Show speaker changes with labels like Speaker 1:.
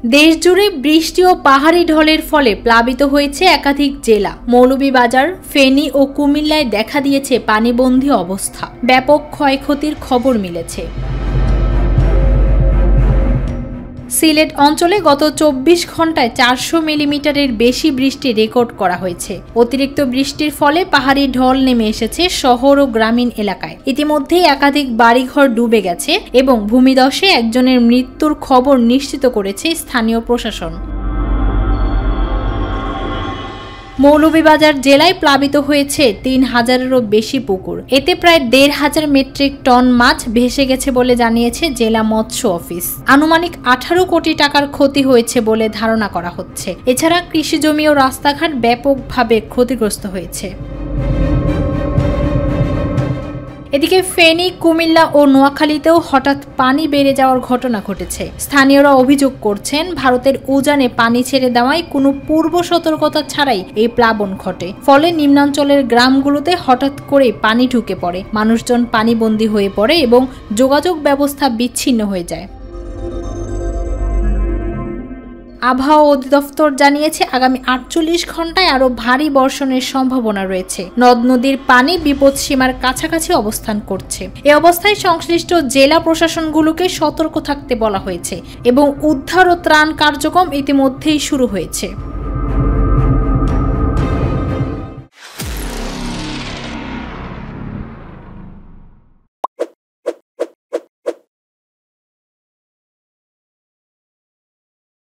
Speaker 1: দেশজুড়ে বৃষ্টি ও পাহাড়ি ঢলের ফলে প্লাবিত হয়েছে একাধিক জেলা। মৌলভীবাজার, ফেনী ও কুমিল্লায় দেখা দিয়েছে পানিবন্দী অবস্থা। ব্যাপক ক্ষয়ক্ষতির খবর মিলেছে। সিলেট অঞ্চলে গত 24 ঘন্টায় 400 মিলিমিটারের বেশি বৃষ্টি রেকর্ড করা হয়েছে। অতিরিক্ত বৃষ্টির ফলে পাহাড়ি ঢল নেমে এসেছে শহর ও গ্রামীণ এলাকায়। ইতিমধ্যেই একাধিক বাড়িঘর ডুবে গেছে এবং ভূমিধসে একজনের মৃত্যুর খবর নিশ্চিত করেছে স্থানীয় প্রশাসন। মৌলভীবাজার জেলায় প্লাবিত হয়েছে 3000-এরও বেশি পুকুর। এতে প্রায় 1500 মেট্রিক টন মাছ ভেসে গেছে বলে জানিয়েছে জেলা মৎস্য অফিস। আনুমানিক 18 কোটি টাকার ক্ষতি হয়েছে বলে ধারণা করা হচ্ছে। এছাড়া কৃষিজমি ও রাস্তাঘাট ব্যাপকভাবে ক্ষতিগ্রস্ত হয়েছে। এদিকে ফেনী, কুমিল্লা ও নোয়াখালীতেও হঠাৎ পানি বেড়ে যাওয়ার ঘটনা ঘটেছে। স্থানীয়রা অভিযোগ করছেন, ভারতের উজানে পানি ছেড়ে দেওয়ায় কোনো পূর্ব সতর্কতা ছাড়াই এই প্লাবন ঘটে। ফলে নিম্নাঞ্চলের গ্রামগুলোতে হঠাৎ করে পানি ঢুকে পড়ে, মানুষজন পানিবন্দী হয়ে পড়ে এবং যোগাযোগ ব্যবস্থা বিচ্ছিন্ন হয়ে যায়। আবহাওয়া অধিদপ্তর জানিয়েছে, আগামী 48 ঘন্টায় আরো ভারী বর্ষণের সম্ভাবনা রয়েছে। নদ নদীর পানি বিপদসীমার কাছাকাছি অবস্থান করছে। এ অবস্থায় সংশ্লিষ্ট জেলা প্রশাসনগুলোকে সতর্ক থাকতে বলা হয়েছে এবং উদ্ধার ও ত্রাণ কার্যক্রম ইতিমধ্যেই শুরু হয়েছে।